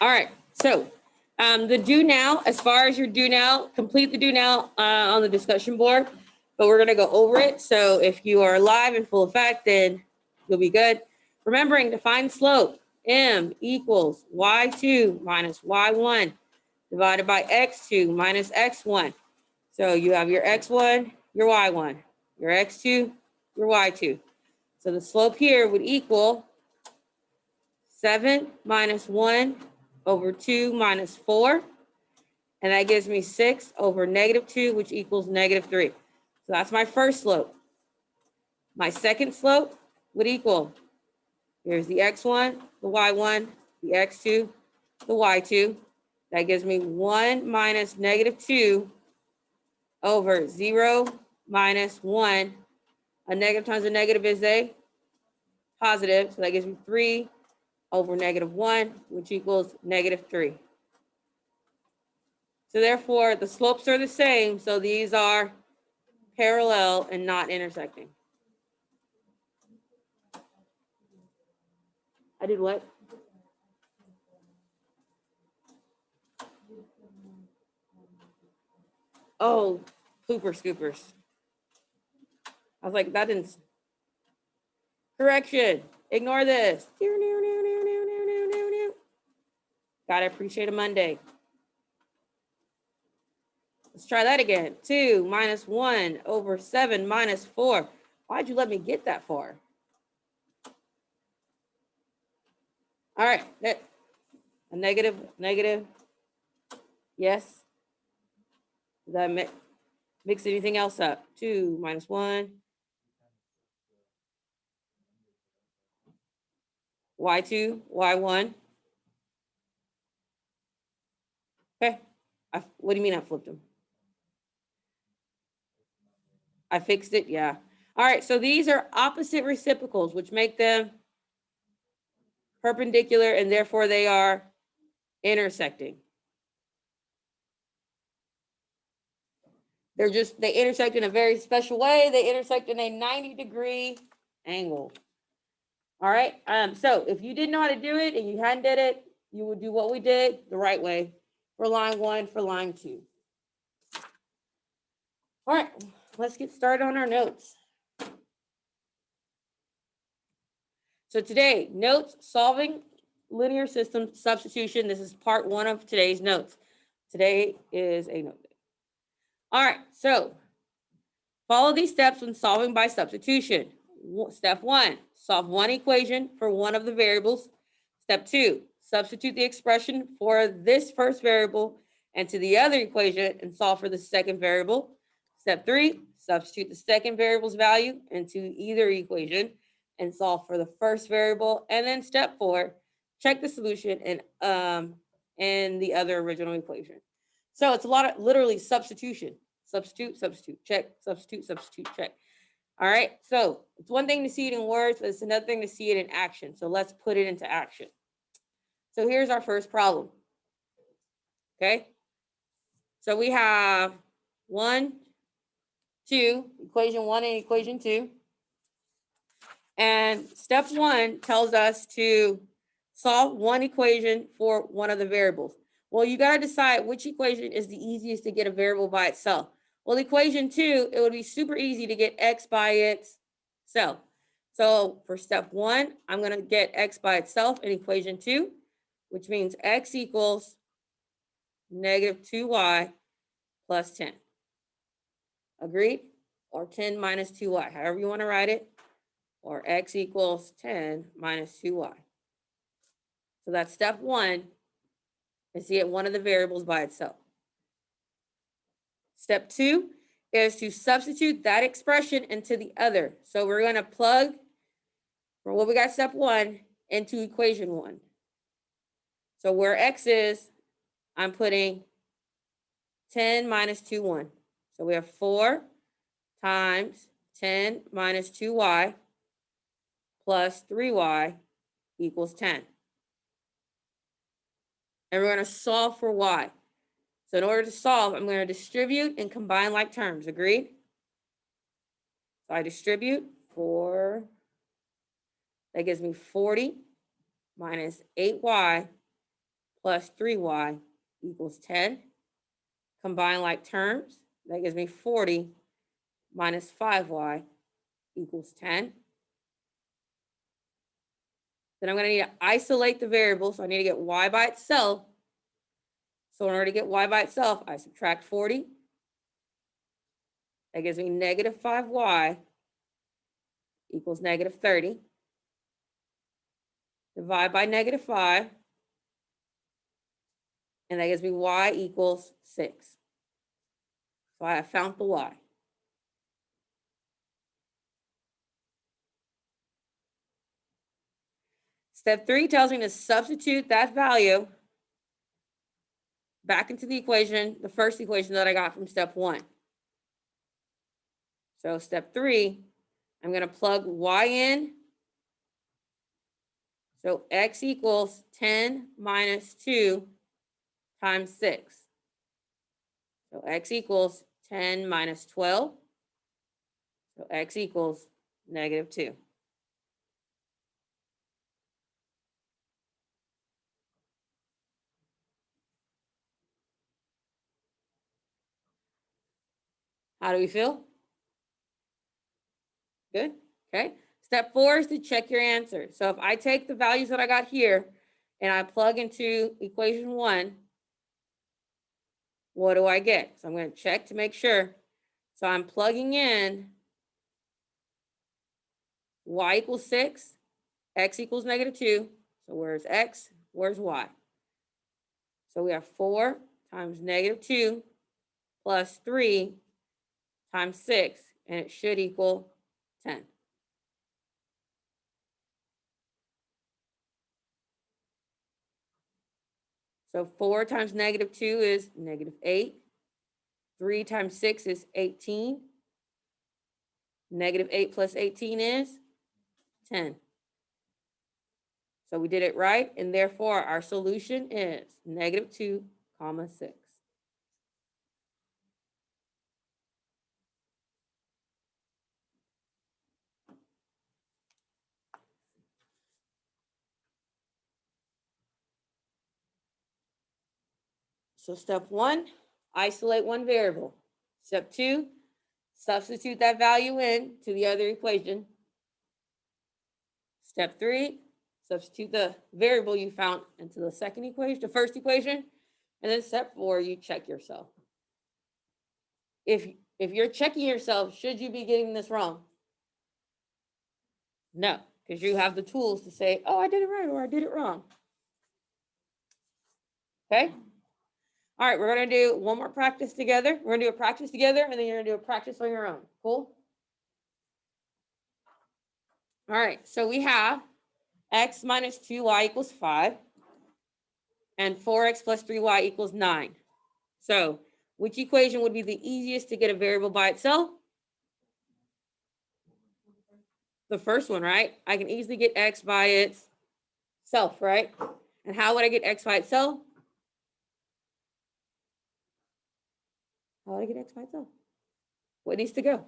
All right, so the do now, as far as your do now, complete the do now on the discussion board, but we're gonna go over it. So if you are live in full effect, then you'll be good. Remembering to find slope, m equals y2 minus y1 divided by x2 minus x1. So you have your x1, your y1, your x2, your y2. So the slope here would equal 7 minus 1 over 2 minus 4. And that gives me 6 over negative 2, which equals negative 3. So that's my first slope. My second slope would equal, here's the x1, the y1, the x2, the y2. That gives me 1 minus negative 2 over 0 minus 1. A negative times a negative is a positive. So that gives me 3 over negative 1, which equals negative 3. So therefore, the slopes are the same. So these are parallel and not intersecting. I did what? Oh, pooper scoopers. I was like, that didn't. Correction. Ignore this. Gotta appreciate a Monday. Let's try that again. 2 minus 1 over 7 minus 4. Why'd you let me get that far? All right. A negative, negative. Yes. Did that mix anything else up? 2 minus 1. Y2, Y1. Okay. What do you mean I flipped them? I fixed it, yeah. All right, so these are opposite reciprocals, which make them perpendicular, and therefore they are intersecting. They intersect in a very special way. They intersect in a 90-degree angle. All right, so if you didn't know how to do it and you hadn't did it, you would do what we did the right way for line 1, for line 2. All right, let's get started on our notes. So today, notes, solving linear system substitution. This is part 1 of today's notes. Today is a note day. All right, so follow these steps when solving by substitution. Step 1, solve one equation for one of the variables. Step 2, substitute the expression for this first variable into the other equation and solve for the second variable. Step 3, substitute the second variable's value into either equation and solve for the first variable. And then step 4, check the solution in the other original equation. So it's a lot of literally substitution. Substitute, substitute, check, substitute, substitute, check. All right, so it's one thing to see it in words, but it's another thing to see it in action. So let's put it into action. So here's our first problem. Okay, so we have 1, 2, equation 1 and equation 2. And step 1 tells us to solve one equation for one of the variables. Well, you got to decide which equation is the easiest to get a variable by itself. Well, equation 2, it would be super easy to get x by itself. So for step 1, I'm going to get x by itself in equation 2, which means x equals negative 2y plus 10. Agreed? Or 10 minus 2y, however you want to write it. Or x equals 10 minus 2y. So that's step 1, is to get one of the variables by itself. Step 2 is to substitute that expression into the other. So we're going to plug from what we got step 1 into equation 1. So where x is, I'm putting 10 minus 2, 1. So we have 4 times 10 minus 2y plus 3y equals 10. And we're going to solve for y. So in order to solve, I'm going to distribute and combine like terms. Agreed? So I distribute 4. That gives me 40 minus 8y plus 3y equals 10. Combine like terms. That gives me 40 minus 5y equals 10. Then I'm going to need to isolate the variable. So I need to get y by itself. So in order to get y by itself, I subtract 40. That gives me negative 5y equals negative 30. Divide by negative 5. And that gives me y equals 6. So I have found the y. Step 3 tells me to substitute that value back into the equation, the first equation that I got from step 1. So step 3, I'm going to plug y in. So x equals 10 minus 2 times 6. So x equals 10 minus 12. So x equals negative 2. How do we feel? Good. Okay. Step 4 is to check your answer. So if I take the values that I got here and I plug into equation 1, what do I get? So I'm going to check to make sure. So I'm plugging in y equals 6, x equals negative 2. So where's x? Where's y? So we have 4 times negative 2 plus 3 times 6, and it should equal 10. So 4 times negative 2 is negative 8. 3 times 6 is 18. Negative 8 plus 18 is 10. So we did it right, and therefore our solution is negative 2, 6. So step 1, isolate one variable. Step 2, substitute that value in to the other equation. Step 3, substitute the variable you found into the second equation, the first equation. And then step 4, you check yourself. If you're checking yourself, should you be getting this wrong? No, because you have the tools to say, oh, I did it right or I did it wrong. Okay? All right, we're going to do one more practice together. We're going to do a practice together, and then you're going to do a practice on your own. Cool? All right, so we have x minus 2y equals 5, and 4x plus 3y equals 9. So which equation would be the easiest to get a variable by itself? The first one, right? I can easily get x by itself, right? And how would I get x by itself? How would I get x by itself? What needs to go?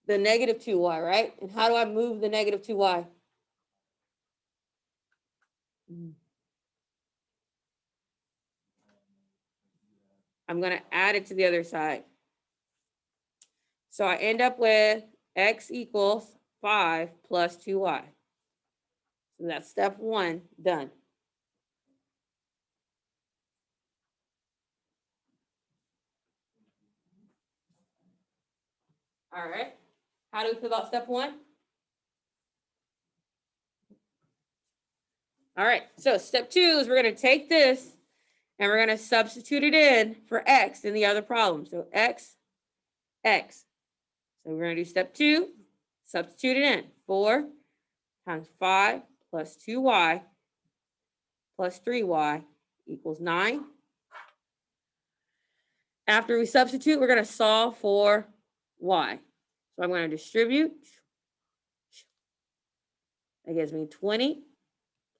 The negative 2y, right? And how do I move the negative 2y? I'm going to add it to the other side. So I end up with x equals 5 plus 2y. So that's step 1 done. All right. How do we feel about step 1? All right. So step 2 is we're going to take this and we're going to substitute it in for x in the other problem. So x, x. So we're going to do step 2, substitute it in. 4 times 5 plus 2y plus 3y equals 9. After we substitute, we're going to solve for y. So I'm going to distribute. That gives me 20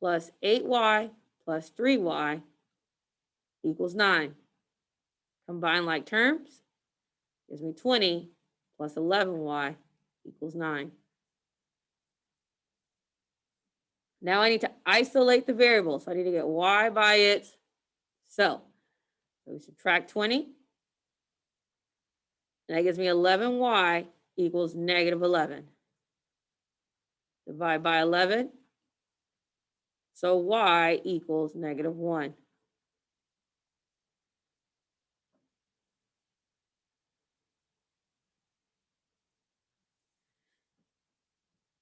plus 8y plus 3y equals 9. Combine like terms. Gives me 20 plus 11y equals 9. Now I need to isolate the variable. So I need to get y by itself. So we subtract 20. And that gives me 11y equals negative 11. Divide by 11. So y equals negative 1.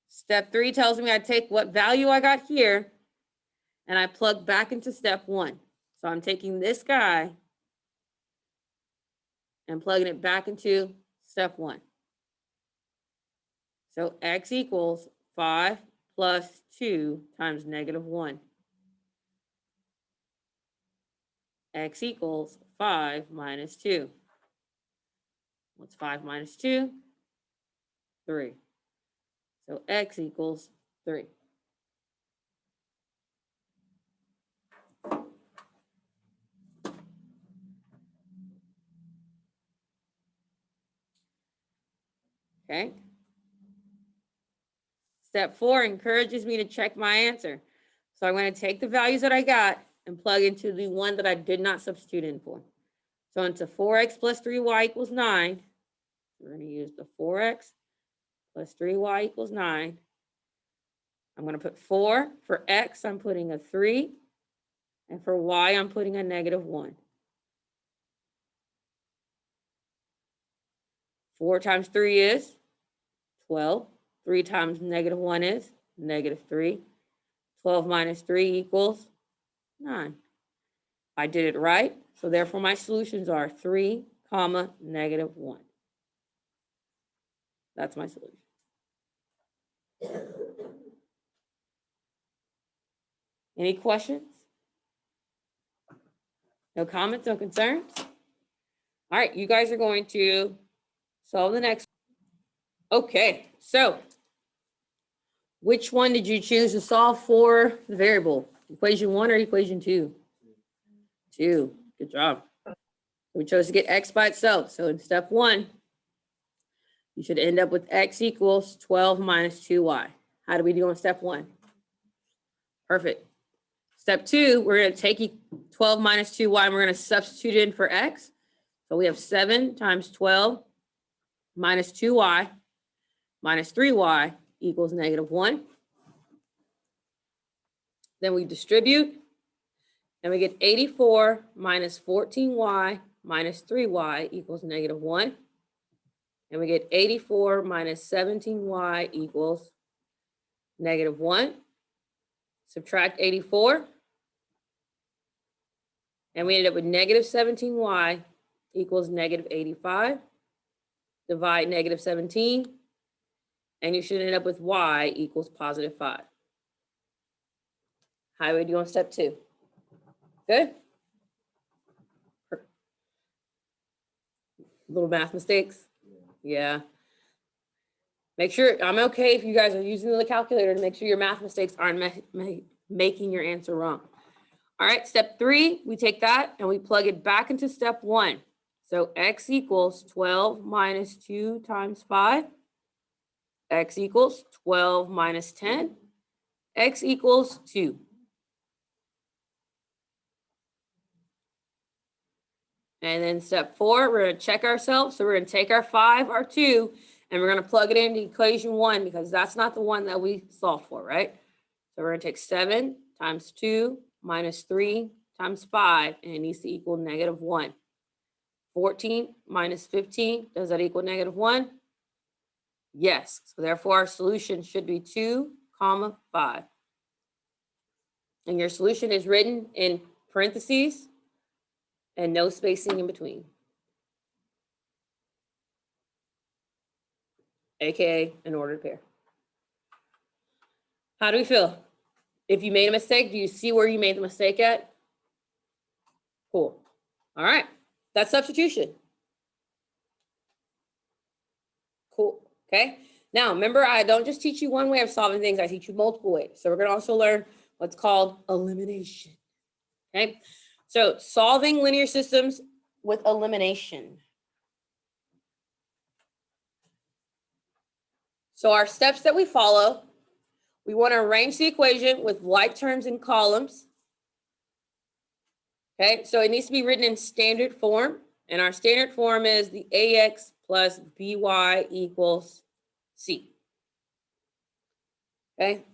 Step 3 tells me I take what value I got here and I plug back into step 1. So I'm taking this guy and plugging it back into step 1. So x equals 5 plus 2 times negative 1. X equals 5 minus 2. What's 5 minus 2? 3. So x equals 3. Okay. Step 4 encourages me to check my answer. So I'm going to take the values that I got and plug into the one that I did not substitute in for. So into 4x plus 3y equals 9. We're going to use the 4x plus 3y equals 9. I'm going to put 4. For x, I'm putting a 3. And for y, I'm putting a negative 1. 4 times 3 is 12. 3 times negative 1 is negative 3. 12 minus 3 equals 9. I did it right, so therefore my solutions are 3, negative 1. That's my solution. Any questions? No comments, no concerns? All right, you guys are going to solve the next. Okay, so which one did you choose to solve for the variable? Equation 1 or equation 2? 2. Good job. We chose to get x by itself. So in step 1, you should end up with x equals 12 minus 2y. How do we do on step 1? Perfect. Step 2, we're going to take 12 minus 2y and we're going to substitute in for x. So we have 7 times 12 minus 2y minus 3y equals negative 1. Then we distribute and we get 84 minus 14y minus 3y equals negative 1. And we get 84 minus 17y equals negative 1. Subtract 84. And we ended up with negative 17y equals negative 85. Divide negative 17. And you should end up with y equals positive 5. How do we do on step 2? Good? Little math mistakes? Yeah. Make sure, I'm okay if you guys are using the calculator to make sure your math mistakes aren't making your answer wrong. All right, step 3, we take that and we plug it back into step 1. So x equals 12 minus 2 times 5. X equals 12 minus 10. X equals 2. And then step 4, we're going to check ourselves. So we're going to take our 5, our 2, and we're going to plug it into equation 1 because that's not the one that we solved for, right? So we're going to take 7 times 2 minus 3 times 5, and it needs to equal negative 1. 14 minus 15, does that equal negative 1? Yes. So therefore, our solution should be 2, 5. And your solution is written in parentheses and no spacing in between, AKA an ordered pair. How do we feel? If you made a mistake, do you see where you made the mistake at? Cool. All right. That's substitution. Cool. Okay. Now, remember, I don't just teach you one way of solving things. I teach you multiple ways. So we're going to also learn what's called elimination. Okay. So solving linear systems with elimination. So our steps that we follow, We want to arrange the equation with like terms in columns. Okay, so it needs to be written in standard form. And our standard form is the ax plus by equals c. Okay.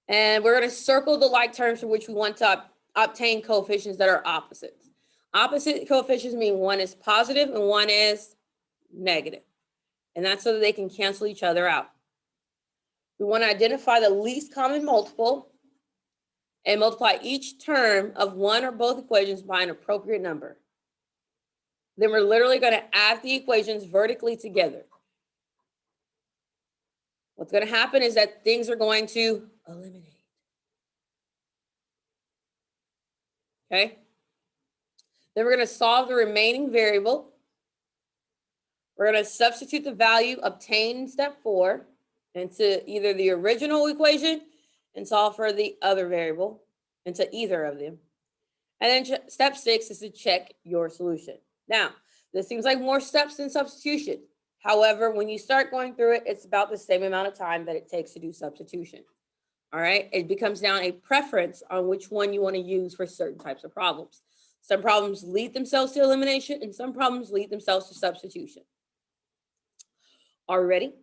And we're going to circle the like terms for which we want to obtain coefficients that are opposites. Opposite coefficients mean one is positive and one is negative. And that's so that they can cancel each other out. We want to identify the least common multiple and multiply each term of one or both equations by an appropriate number. Then we're literally going to add the equations vertically together. What's going to happen is that things are going to eliminate. Okay? Then we're going to solve the remaining variable. We're going to substitute the value obtained in step 4 into either the original equation and solve for the other variable, into either of them. And then step 6 is to check your solution. Now, this seems like more steps than substitution. However, when you start going through it, it's about the same amount of time that it takes to do substitution. All right, it becomes down a preference on which one you want to use for certain types of problems. Some problems lead themselves to elimination and some problems lead themselves to substitution. Are we ready?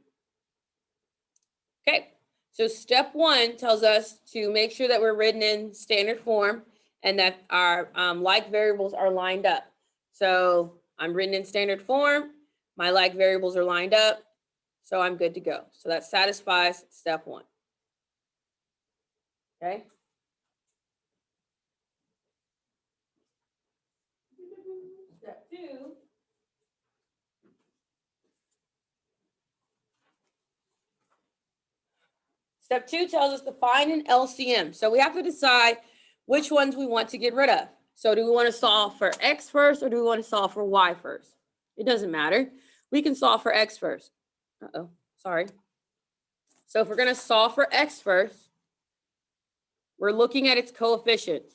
Okay, so step 1 tells us to make sure that we're written in standard form and that our like variables are lined up. So I'm written in standard form, my like variables are lined up, so I'm good to go. So that satisfies step 1. Okay. Step 2. Step 2 tells us to find an LCM. So we have to decide which ones we want to get rid of. So do we want to solve for x first or do we want to solve for y first? It doesn't matter. We can solve for x first. Sorry. So if we're going to solve for x first, we're looking at its coefficients.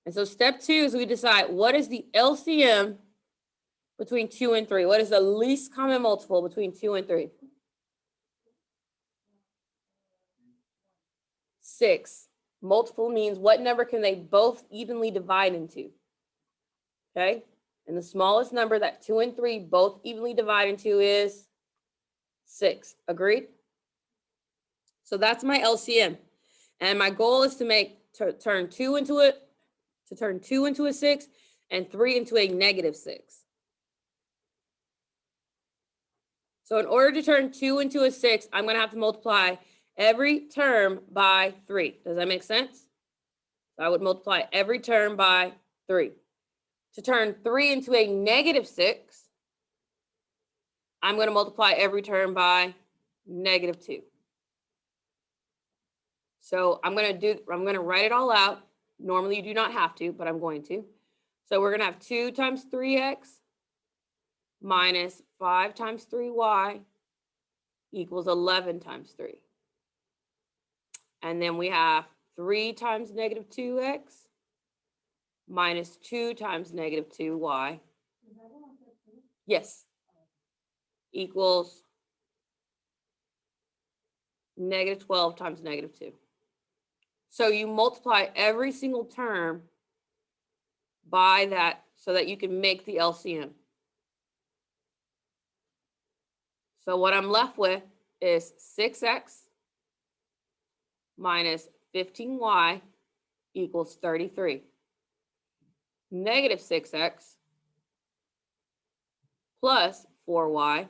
And so step 2 is we decide what is the LCM between 2 and 3. What is the least common multiple between 2 and 3? 6. Multiple means what number can they both evenly divide into? Okay. And the smallest number that 2 and 3 both evenly divide into is 6. Agreed? So that's my LCM. And my goal is to turn 2 into a 6 and 3 into a negative 6. So in order to turn 2 into a 6, I'm going to have to multiply every term by 3. Does that make sense? So I would multiply every term by 3. To turn 3 into a negative 6, I'm going to multiply every term by negative 2. So I'm going to write it all out. Normally you do not have to, but I'm going to. So we're going to have 2 times 3x minus 5 times 3y equals 11 times 3. And then we have 3 times negative 2x minus 2 times negative 2y. Yes. Equals negative 12 times negative 2. So you multiply every single term by that so that you can make the LCM. So what I'm left with is 6x minus 15y equals 33. Negative 6x plus 4y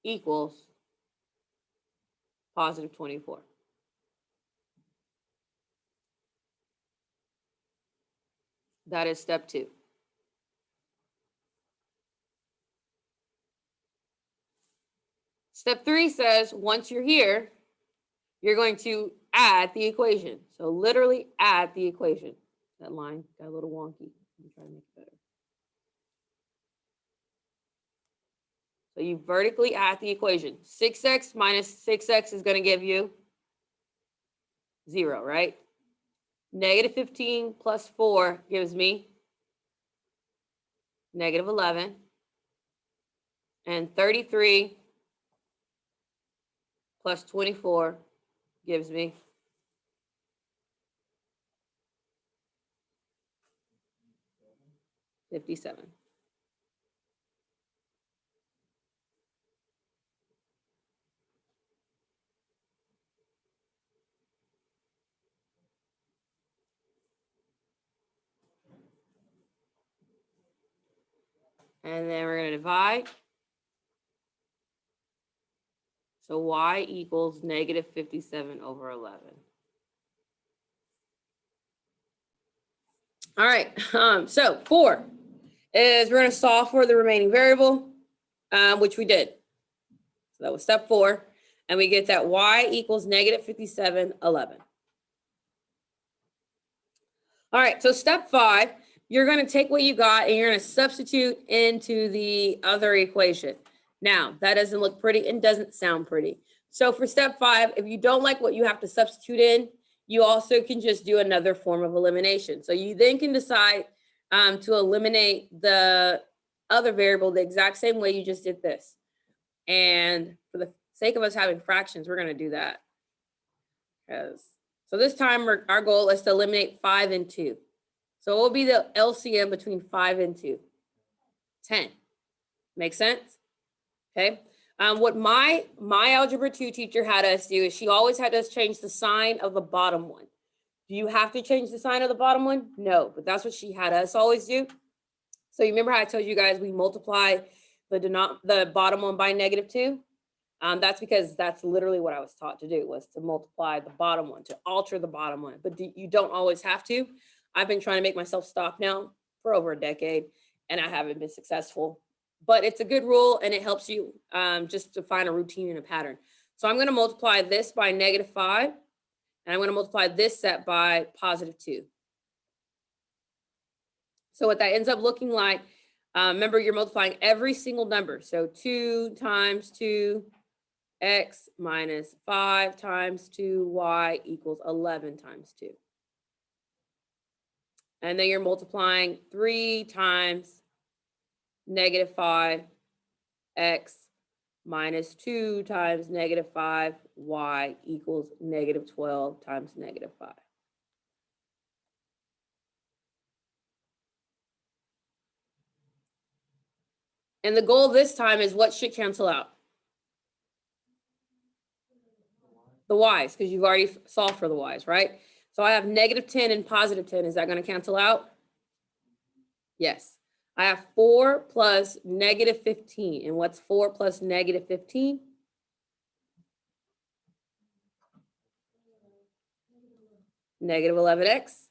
equals positive 24. That is step 2. Step 3 says once you're here, you're going to add the equation. So literally add the equation. That line got a little wonky. Let me try to make it better. So you vertically add the equation. 6x minus 6x is going to give you 0, right? Negative 15 plus 4 gives me negative 11. And 33 plus 24 gives me 57. And then we're going to divide. So y equals negative 57 over 11. All right, so 4 is we're going to solve for the remaining variable, which we did. So that was step 4. And we get that y equals negative 57, 11. All right, so step 5, you're going to take what you got and you're going to substitute into the other equation. Now, that doesn't look pretty and doesn't sound pretty. So for step 5, if you don't like what you have to substitute in, you also can just do another form of elimination. So you then can decide to eliminate the other variable the exact same way you just did this. And for the sake of us having fractions, we're going to do that. So this time our goal is to eliminate 5 and 2. So it will be the LCM between 5 and 2. 10. Make sense? Okay. What my Algebra 2 teacher had us do is she always had us change the sign of the bottom one. Do you have to change the sign of the bottom one? No, but that's what she had us always do. So you remember how I told you guys we multiply the bottom one by -2? That's because that's literally what I was taught to do, was to multiply the bottom one, to alter the bottom one. But you don't always have to. I've been trying to make myself stop now for over a decade, and I haven't been successful. But it's a good rule, and it helps you just to find a routine and a pattern. So I'm going to multiply this by -5, and I'm going to multiply this set by +2. So what that ends up looking like, remember, you're multiplying every single number. So 2 times 2, x minus 5 times 2y equals 11 times 2. And then you're multiplying 3 times -5, x minus 2 times -5, y equals -12 times -5. And the goal this time is what should cancel out? The y's, because you've already solved for the y's, right? So I have -10 and +10. Is that going to cancel out? Yes. I have 4 plus -15. And what's 4 plus -15? -11x.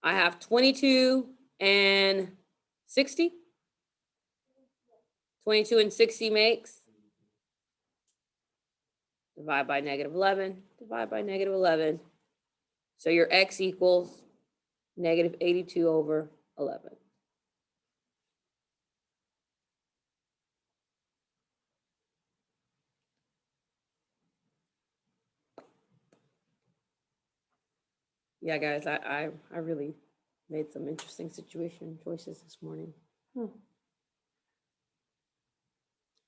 I have 22 and 60. 22 and 60 makes, divide by -11, divide by -11. So your x equals -82 over 11. Yeah, guys, I really made some interesting situation choices this morning.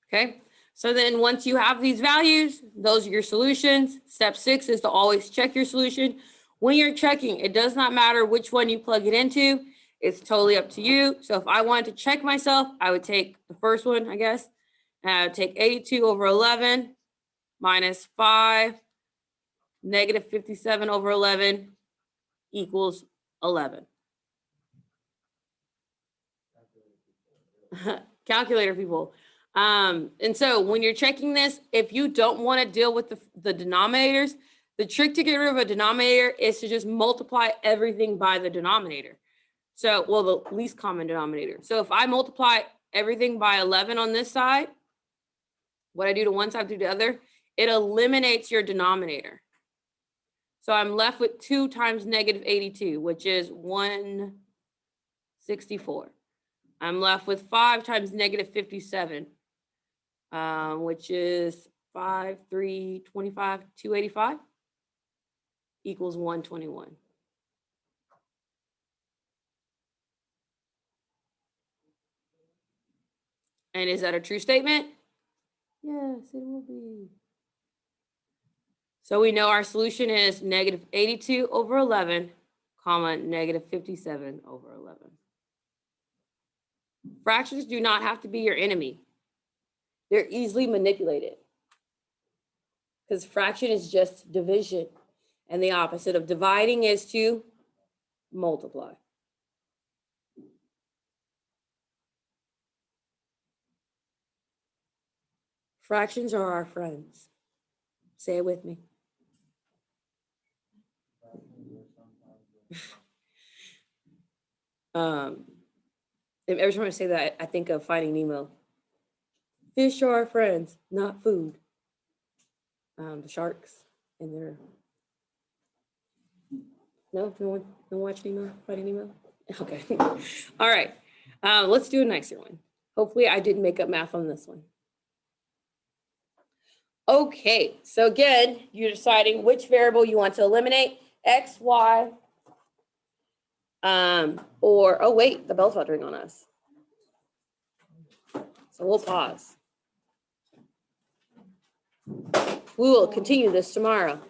Okay, so then once you have these values, those are your solutions. Step 6 is to always check your solution. When you're checking, it does not matter which one you plug it into. It's totally up to you. So if I wanted to check myself, I would take the first one, I guess, and I would take 82 over 11 minus 5, -57 over 11 equals 11. Calculator people. And so when you're checking this, if you don't want to deal with the denominators, the trick to get rid of a denominator is to just multiply everything by the denominator. So, well, the least common denominator. So if I multiply everything by 11 on this side, what I do to one side to the other, it eliminates your denominator. So I'm left with 2 times -82, which is 164. I'm left with 5 times -57, which is 5, 3, 25, 285 equals 121. And is that a true statement? Yes, it will be. So we know our solution is negative 82 over 11, comma, negative 57 over 11. Fractions do not have to be your enemy. They're easily manipulated. Because fraction is just division. And the opposite of dividing is to multiply. Fractions are our friends. Say it with me. Every time I say that, I think of Finding Nemo. Fish are our friends, not food. The sharks and their... No one watch Nemo, Finding Nemo? Okay. All right. Let's do a nicer one. Hopefully I didn't make up math on this one. Okay, so again, you're deciding which variable you want to eliminate, X, Y, or, oh wait, the bell's about to ring on us. So we'll pause. We will continue this tomorrow.